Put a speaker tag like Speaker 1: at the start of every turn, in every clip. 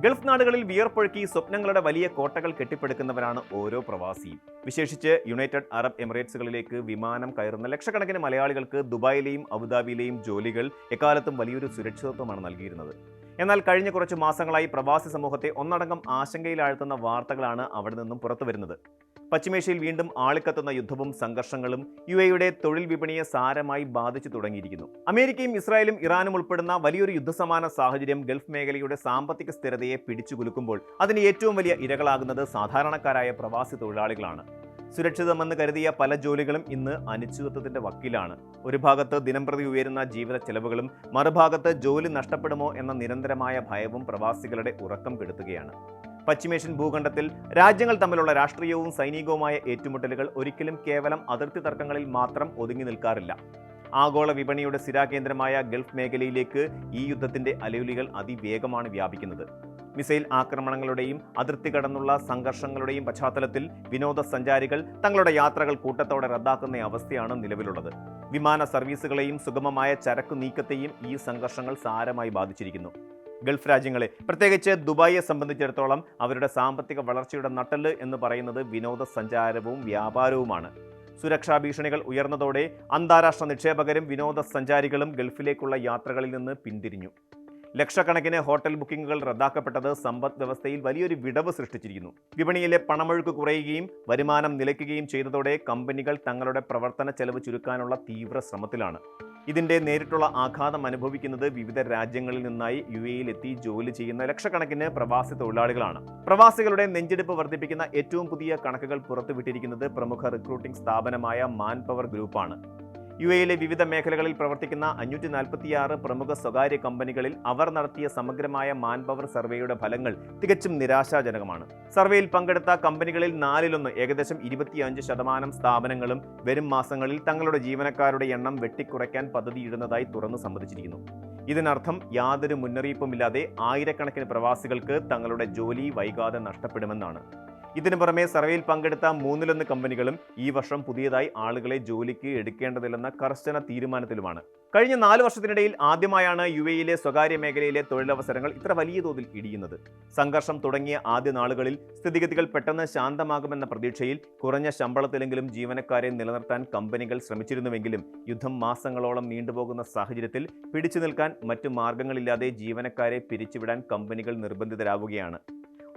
Speaker 1: Gulf നാടുകളിൽ വിയർപ്പൊഴുക്കി സ്വപ്നങ്ങളുടെ വലിയ കോട്ടകൾ കെട്ടിപ്പടുക്കുന്നവരാണ് ഓരോ പ്രവാസിയും. വിശേഷിച്ച് യുണൈറ്റഡ് അറബ് എമിറേറ്റ്സുകളിലേക്ക് വിമാനം കയറുന്ന ലക്ഷക്കണക്കിന് മലയാളികൾക്ക് ദുബായിലെയും അബുദാബിയിലെയും ജോലികൾ എക്കാലത്തും വലിയൊരു സുരക്ഷിതത്വമാണ് നൽകിയിരുന്നത്. എന്നാൽ കഴിഞ്ഞ കുറച്ച് മാസങ്ങളായി പ്രവാസി സമൂഹത്തെ ഒന്നടങ്കം ആശങ്കയിലാഴ്ത്തുന്ന വാർത്തകളാണ് അവിടെ നിന്നും പുറത്തു വരുന്നത്. പശ്ചിമേഷ്യയിൽ വീണ്ടും ആളിക്കത്തുന്ന യുദ്ധവും സംഘർഷങ്ങളും യുഎഇയുടെ തൊഴിൽ വിപണിയെ സാരമായി ബാധിച്ചു തുടങ്ങിയിരിക്കുന്നു. അമേരിക്കയും ഇസ്രായേലും ഇറാനും ഉൾപ്പെടുന്ന വലിയൊരു യുദ്ധസമാന സാഹചര്യം ഗൾഫ് മേഖലയുടെ സാമ്പത്തിക സ്ഥിരതയെ പിടിച്ചുകുലുക്കുമ്പോൾ അതിന് ഏറ്റവും വലിയ ഇരകളാകുന്നത് സാധാരണക്കാരായ പ്രവാസി തൊഴിലാളികളാണ്. സുരക്ഷിതമെന്ന് കരുതിയ പല ജോലികളും ഇന്ന് അനിശ്ചിതത്വത്തിന്റെ വക്കിലാണ്. ഒരു ഭാഗത്ത് ദിനംപ്രതി ഉയരുന്ന ജീവിത ചെലവുകളും മറുഭാഗത്ത് ജോലി നഷ്ടപ്പെടുമോ എന്ന നിരന്തരമായ ഭയവും പ്രവാസികളുടെ ഉറക്കം കെടുത്തുകയാണ്. പശ്ചിമേഷ്യൻ ഭൂഖണ്ഡത്തിൽ രാജ്യങ്ങൾ തമ്മിലുള്ള രാഷ്ട്രീയവും സൈനികവുമായ ഏറ്റുമുട്ടലുകൾ ഒരിക്കലും കേവലം അതിർത്തി തർക്കങ്ങളിൽ മാത്രം ഒതുങ്ങി നിൽക്കാറില്ല. ആഗോള വിപണിയുടെ സ്ഥിരാകേന്ദ്രമായ ഗൾഫ് മേഖലയിലേക്ക് ഈ യുദ്ധത്തിന്റെ അലയൊലികൾ അതിവേഗമാണ് വ്യാപിക്കുന്നത്. മിസൈൽ ആക്രമണങ്ങളുടെയും അതിർത്തി കടന്നുള്ള സംഘർഷങ്ങളുടെയും പശ്ചാത്തലത്തിൽ വിനോദസഞ്ചാരികൾ തങ്ങളുടെ യാത്രകൾ കൂട്ടത്തോടെ റദ്ദാക്കുന്ന അവസ്ഥയാണ് നിലവിലുള്ളത്. വിമാന സർവീസുകളെയും സുഗമമായ ചരക്കു നീക്കത്തെയും ഈ സംഘർഷങ്ങൾ സാരമായി ബാധിച്ചിരിക്കുന്നു. ഗൾഫ് രാജ്യങ്ങളെ, പ്രത്യേകിച്ച് ദുബായിയെ സംബന്ധിച്ചിടത്തോളം അവരുടെ സാമ്പത്തിക വളർച്ചയുടെ നട്ടെല്ല് എന്ന് പറയുന്നത് വിനോദസഞ്ചാരവും വ്യാപാരവുമാണ്. സുരക്ഷാ ഭീഷണികൾ ഉയർന്നതോടെ അന്താരാഷ്ട്ര നിക്ഷേപകരും വിനോദസഞ്ചാരികളും ഗൾഫിലേക്കുള്ള യാത്രകളിൽ നിന്ന് പിന്തിരിഞ്ഞു. ലക്ഷക്കണക്കിന് ഹോട്ടൽ ബുക്കിംഗുകൾ റദ്ദാക്കപ്പെട്ടത് സമ്പദ് വ്യവസ്ഥയിൽ വലിയൊരു വിടവ് സൃഷ്ടിച്ചിരിക്കുന്നു. വിപണിയിലെ പണമൊഴുക്ക് കുറയുകയും വരുമാനം നിലയ്ക്കുകയും ചെയ്തതോടെ കമ്പനികൾ തങ്ങളുടെ പ്രവർത്തന ചെലവ് ചുരുക്കാനുള്ള തീവ്ര ശ്രമത്തിലാണ്. ഇതിന്റെ നേരിട്ടുള്ള ആഘാതം അനുഭവിക്കുന്നത് വിവിധ രാജ്യങ്ങളിൽ നിന്നായി യുഎഇയിൽ എത്തി ജോലി ചെയ്യുന്ന ലക്ഷക്കണക്കിന് പ്രവാസി തൊഴിലാളികളാണ്. പ്രവാസികളുടെ നെഞ്ചെടുപ്പ് വർദ്ധിപ്പിക്കുന്ന ഏറ്റവും പുതിയ കണക്കുകൾ പുറത്തുവിട്ടിരിക്കുന്നത് പ്രമുഖ റിക്രൂട്ടിംഗ് സ്ഥാപനമായ മാൻ പവർ ഗ്രൂപ്പാണ്. യുഎഇയിലെ വിവിധ മേഖലകളിൽ പ്രവർത്തിക്കുന്ന 546 പ്രമുഖ സ്വകാര്യ കമ്പനികളിൽ അവർ നടത്തിയ സമഗ്രമായ മാൻ പവർ സർവേയുടെ ഫലങ്ങൾ തികച്ചും നിരാശാജനകമാണ്. സർവേയിൽ പങ്കെടുത്ത കമ്പനികളിൽ 4-1, ഏകദേശം 25% സ്ഥാപനങ്ങളും വരും മാസങ്ങളിൽ തങ്ങളുടെ ജീവനക്കാരുടെ എണ്ണം വെട്ടിക്കുറയ്ക്കാൻ പദ്ധതിയിടുന്നതായി തുറന്നു സമ്മതിച്ചിരിക്കുന്നു. ഇതിനർത്ഥം യാതൊരു മുന്നറിയിപ്പുമില്ലാതെ ആയിരക്കണക്കിന് പ്രവാസികൾക്ക് തങ്ങളുടെ ജോലി വൈകാതെ നഷ്ടപ്പെടുമെന്നാണ്. ഇതിനു പുറമെ സർവേയിൽ പങ്കെടുത്ത 3-1 കമ്പനികളും ഈ വർഷം പുതിയതായി ആളുകളെ ജോലിക്ക് എടുക്കേണ്ടതില്ലെന്ന കർശന തീരുമാനത്തിലുമാണ്. കഴിഞ്ഞ 4 വർഷത്തിനിടയിൽ ആദ്യമായാണ് യുഎഇയിലെ സ്വകാര്യ മേഖലയിലെ തൊഴിലവസരങ്ങൾ ഇത്ര വലിയ തോതിൽ ഇടിയുന്നത്. സംഘർഷം തുടങ്ങിയ ആദ്യ നാളുകളിൽ സ്ഥിതിഗതികൾ പെട്ടെന്ന് ശാന്തമാകുമെന്ന പ്രതീക്ഷയിൽ കുറഞ്ഞ ശമ്പളത്തിലെങ്കിലും ജീവനക്കാരെ നിലനിർത്താൻ കമ്പനികൾ ശ്രമിച്ചിരുന്നുവെങ്കിലും യുദ്ധം മാസങ്ങളോളം നീണ്ടുപോകുന്ന സാഹചര്യത്തിൽ പിടിച്ചു നിൽക്കാൻ മറ്റു മാർഗങ്ങളില്ലാതെ ജീവനക്കാരെ പിരിച്ചുവിടാൻ കമ്പനികൾ നിർബന്ധിതരാവുകയാണ്.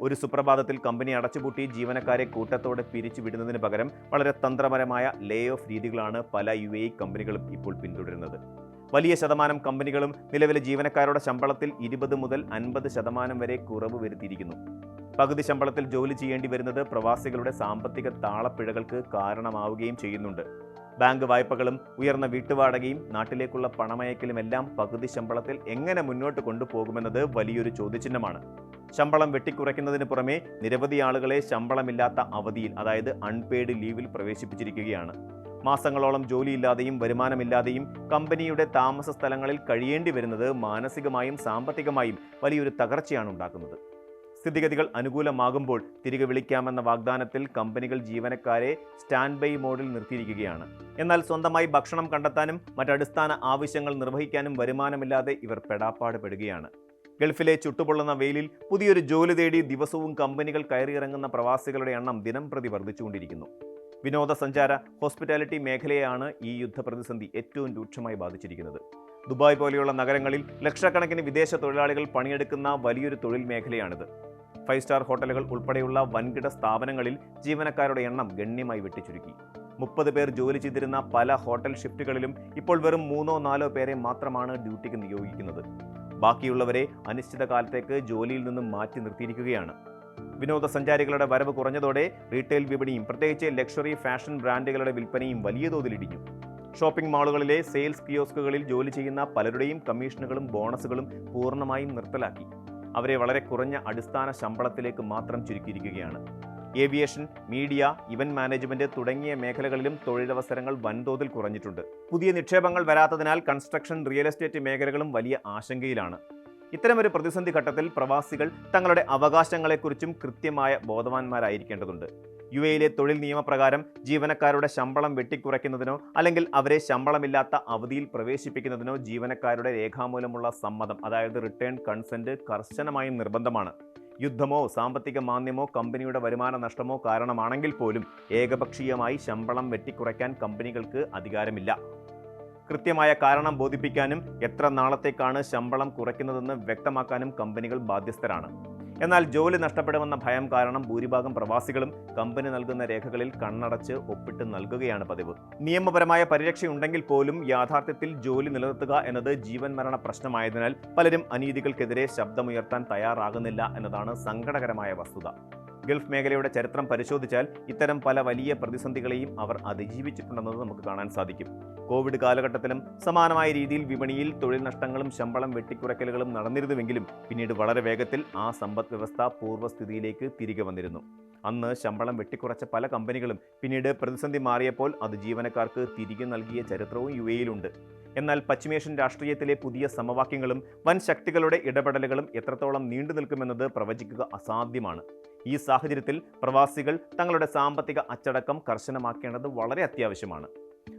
Speaker 1: ഒരു സുപ്രഭാതത്തിൽ കമ്പനി അടച്ചുപൂട്ടി ജീവനക്കാരെ കൂട്ടത്തോടെ പിരിച്ചുവിടുന്നതിന് പകരം വളരെ തന്ത്രപരമായ ലേ ഓഫ് രീതികളാണ് പല യുഎഇ കമ്പനികളും ഇപ്പോൾ പിന്തുടരുന്നത്. വലിയ ശതമാനം കമ്പനികളും നിലവിലെ ജീവനക്കാരുടെ ശമ്പളത്തിൽ 20 മുതൽ 50% വരെ കുറവ് വരുത്തിയിരിക്കുന്നു. പകുതി ശമ്പളത്തിൽ ജോലി ചെയ്യേണ്ടി വരുന്നത് പ്രവാസികളുടെ സാമ്പത്തിക താളപ്പിഴകൾക്ക് കാരണമാവുകയും ചെയ്യുന്നുണ്ട്. ബാങ്ക് വായ്പകളും ഉയർന്ന വീട്ടുവാടകയും നാട്ടിലേക്കുള്ള പണമയക്കലുമെല്ലാം പകുതി ശമ്പളത്തിൽ എങ്ങനെ മുന്നോട്ട് കൊണ്ടുപോകുമെന്നത് വലിയൊരു ചോദ്യചിഹ്നമാണ്. ശമ്പളം വെട്ടിക്കുറയ്ക്കുന്നതിന് പുറമെ നിരവധി ആളുകളെ ശമ്പളമില്ലാത്ത അവധിയിൽ, അതായത് അൺപെയ്ഡ് ലീവിൽ പ്രവേശിപ്പിച്ചിരിക്കുകയാണ്. മാസങ്ങളോളം ജോലിയില്ലാതെയും വരുമാനമില്ലാതെയും കമ്പനിയുടെ താമസ സ്ഥലങ്ങളിൽ കഴിയേണ്ടി വരുന്നത് മാനസികമായും സാമ്പത്തികമായും വലിയൊരു തകർച്ചയാണ് ഉണ്ടാക്കുന്നത്. സ്ഥിതിഗതികൾ അനുകൂലമാകുമ്പോൾ തിരികെ വിളിക്കാമെന്ന വാഗ്ദാനത്തിൽ കമ്പനികൾ ജീവനക്കാരെ സ്റ്റാൻഡ് ബൈ മോഡിൽ നിർത്തിയിരിക്കുകയാണ്. എന്നാൽ സ്വന്തമായി ഭക്ഷണം കണ്ടെത്താനും മറ്റടിസ്ഥാന ആവശ്യങ്ങൾ നിർവഹിക്കാനും വരുമാനമില്ലാതെ ഇവർ പെടാപ്പാട് പെടുകയാണ്. ഗൾഫിലെ ചുട്ടുപൊള്ളുന്ന വെയിലിൽ പുതിയൊരു ജോലി തേടി ദിവസവും കമ്പനികൾ കയറിയിറങ്ങുന്ന പ്രവാസികളുടെ എണ്ണം ദിനംപ്രതി വർദ്ധിച്ചുകൊണ്ടിരിക്കുന്നു. വിനോദസഞ്ചാര ഹോസ്പിറ്റാലിറ്റി മേഖലയെയാണ് ഈ യുദ്ധപ്രതിസന്ധി ഏറ്റവും രൂക്ഷമായി ബാധിച്ചിരിക്കുന്നത്. ദുബായ് പോലെയുള്ള നഗരങ്ങളിൽ ലക്ഷക്കണക്കിന് വിദേശ തൊഴിലാളികൾ പണിയെടുക്കുന്ന വലിയൊരു തൊഴിൽ മേഖലയാണിത്. 5 സ്റ്റാർ ഹോട്ടലുകൾ ഉൾപ്പെടെയുള്ള വൻകിട സ്ഥാപനങ്ങളിൽ ജീവനക്കാരുടെ എണ്ണം ഗണ്യമായി വെട്ടിച്ചുരുക്കി. 30 പേർ ജോലി ചെയ്തിരുന്ന പല ഹോട്ടൽ ഷിഫ്റ്റുകളിലും ഇപ്പോൾ വെറും 3-4 പേരെ മാത്രമാണ് ഡ്യൂട്ടിക്ക് നിയോഗിക്കുന്നത്. ബാക്കിയുള്ളവരെ അനിശ്ചിതകാലത്തേക്ക് ജോലിയിൽ നിന്നും മാറ്റി നിർത്തിയിരിക്കുകയാണ്. വിനോദസഞ്ചാരികളുടെ വരവ് കുറഞ്ഞതോടെ റീറ്റെയിൽ വിപണിയും പ്രത്യേകിച്ച് ലക്ഷറി ഫാഷൻ ബ്രാൻഡുകളുടെ വിൽപ്പനയും വലിയ തോതിൽ ഇടിഞ്ഞു. ഷോപ്പിംഗ് മാളുകളിലെ സെയിൽസ് കിയോസ്കുകളിൽ ജോലി ചെയ്യുന്ന പലരുടെയും കമ്മീഷനുകളും ബോണസുകളും പൂർണ്ണമായും നിർത്തലാക്കി. അവരെ വളരെ കുറഞ്ഞ അടിസ്ഥാന ശമ്പളത്തിലേക്ക് മാത്രം ചുരുക്കിയിരിക്കുകയാണ്. ഏവിയേഷൻ, മീഡിയ, ഇവന്റ് മാനേജ്മെന്റ് തുടങ്ങിയ മേഖലകളിലും തൊഴിലവസരങ്ങൾ വൻതോതിൽ കുറഞ്ഞിട്ടുണ്ട്. പുതിയ നിക്ഷേപങ്ങൾ വരാത്തതിനാൽ കൺസ്ട്രക്ഷൻ, റിയൽ എസ്റ്റേറ്റ് മേഖലകളും വലിയ ആശങ്കയിലാണ്. ഇത്തരമൊരു പ്രതിസന്ധി ഘട്ടത്തിൽ പ്രവാസികൾ തങ്ങളുടെ അവകാശങ്ങളെക്കുറിച്ചും കൃത്യമായ ബോധവാന്മാരായിരിക്കേണ്ടതുണ്ട്. UAE-യിലെ തൊഴിൽ നിയമപ്രകാരം ജീവനക്കാരുടെ ശമ്പളം വെട്ടിക്കുറയ്ക്കുന്നതിനോ അല്ലെങ്കിൽ അവരെ ശമ്പളമില്ലാത്ത അവധിയിൽ പ്രവേശിപ്പിക്കുന്നതിനോ ജീവനക്കാരുടെ രേഖാമൂലമുള്ള സമ്മതം, അതായത് റിട്ടേൺ കൺസെന്റ്, കർശനമായും നിർബന്ധമാണ്. യുദ്ധമോ സാമ്പത്തിക മാന്ദ്യമോ കമ്പനിയുടെ വരുമാന നഷ്ടമോ കാരണമാണെങ്കിൽ പോലും ഏകപക്ഷീയമായി ശമ്പളം വെട്ടിക്കുറയ്ക്കാൻ കമ്പനികൾക്ക് അധികാരമില്ല. കൃത്യമായ കാരണം ബോധിപ്പിക്കാനും എത്ര നാളത്തേക്കാണ് ശമ്പളം കുറയ്ക്കുന്നതെന്ന് വ്യക്തമാക്കാനും കമ്പനികൾ ബാധ്യസ്ഥരാണ്. എന്നാൽ ജോലി നഷ്ടപ്പെടുമെന്ന ഭയം കാരണം ഭൂരിഭാഗം പ്രവാസികളും കമ്പനി നൽകുന്ന രേഖകളിൽ കണ്ണടച്ച് ഒപ്പിട്ട് നൽകുകയാണ് പതിവ്. നിയമപരമായ പരിരക്ഷയുണ്ടെങ്കിൽ പോലും യാഥാർത്ഥ്യത്തിൽ ജോലി നിലനിർത്തുക എന്നത് ജീവൻ മരണ പ്രശ്നമായതിനാൽ പലരും അനീതികൾക്കെതിരെ ശബ്ദമുയർത്താൻ തയ്യാറാകുന്നില്ല എന്നതാണ് സങ്കടകരമായ വസ്തുത. ഗൾഫ് മേഖലയുടെ ചരിത്രം പരിശോധിച്ചാൽ ഇത്തരം പല വലിയ പ്രതിസന്ധികളെയും അവർ അതിജീവിച്ചിട്ടുണ്ടെന്നത് നമുക്ക് കാണാൻ സാധിക്കും. കോവിഡ് കാലഘട്ടത്തിലും സമാനമായ രീതിയിൽ വിപണിയിൽ തൊഴിൽ നഷ്ടങ്ങളും ശമ്പളം വെട്ടിക്കുറയ്ക്കലുകളും നടന്നിരുന്നുവെങ്കിലും പിന്നീട് വളരെ വേഗത്തിൽ ആ സമ്പദ് വ്യവസ്ഥ പൂർവ്വസ്ഥിതിയിലേക്ക് തിരികെ വന്നിരുന്നു. അന്ന് ശമ്പളം വെട്ടിക്കുറച്ച പല കമ്പനികളും പിന്നീട് പ്രതിസന്ധി മാറിയപ്പോൾ അത് ജീവനക്കാർക്ക് തിരികെ നൽകിയ ചരിത്രവും UAE-യിലുണ്ട്. എന്നാൽ പശ്ചിമേഷ്യൻ രാഷ്ട്രീയത്തിലെ പുതിയ സമവാക്യങ്ങളും വൻ ശക്തികളുടെ ഇടപെടലുകളും എത്രത്തോളം നീണ്ടു നിൽക്കുമെന്നത് പ്രവചിക്കുക അസാധ്യമാണ്. ഈ സാഹചര്യത്തിൽ പ്രവാസികൾ തങ്ങളുടെ സാമ്പത്തിക അച്ചടക്കം കർശനമാക്കേണ്ടത് വളരെ അത്യാവശ്യമാണ്.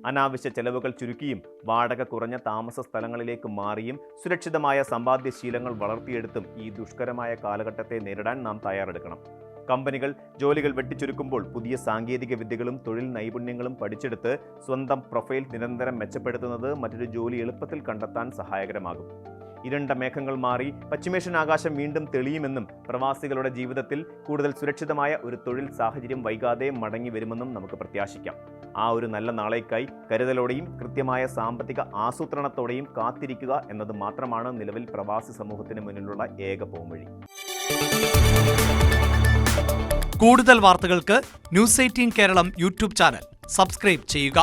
Speaker 1: അനാവശ്യ ചെലവുകൾ ചുരുക്കിയും വാടക കുറഞ്ഞ താമസ സ്ഥലങ്ങളിലേക്ക് മാറിയും സുരക്ഷിതമായ സമ്പാദ്യശീലങ്ങൾ വളർത്തിയെടുത്തും ഈ ദുഷ്കരമായ കാലഘട്ടത്തെ നേരിടാൻ നാം തയ്യാറെടുക്കണം. കമ്പനികൾ ജോലികൾ വെട്ടിച്ചുരുക്കുമ്പോൾ പുതിയ സാങ്കേതിക വിദ്യകളും തൊഴിൽ നൈപുണ്യങ്ങളും പഠിച്ചെടുത്ത് സ്വന്തം പ്രൊഫൈൽ നിരന്തരം മെച്ചപ്പെടുത്തുന്നത് മറ്റൊരു ജോലി എളുപ്പത്തിൽ കണ്ടെത്താൻ സഹായകരമാകും. ഇരുണ്ട മേഘങ്ങൾ മാറി പശ്ചിമേഷ്യൻ ആകാശം വീണ്ടും തെളിയുമെന്നും പ്രവാസികളുടെ ജീവിതത്തിൽ കൂടുതൽ സുരക്ഷിതമായ ഒരു തൊഴിൽ സാഹചര്യം വൈകാതെ മടങ്ങി വരുമെന്നും നമുക്ക് പ്രത്യാശിക്കാം. ആ ഒരു നല്ല നാളേക്കായി കരുതലോടെയും കൃത്യമായ സാമ്പത്തിക ആസൂത്രണത്തോടെയും കാത്തിരിക്കുക എന്നത് മാത്രമാണ് നിലവിൽ പ്രവാസി സമൂഹത്തിന് മുന്നിലുള്ള ഏക പോംവഴി.
Speaker 2: കൂടുതൽ വാർത്തകൾക്ക് News 18 Keralam YouTube channel subscribe ചെയ്യുക.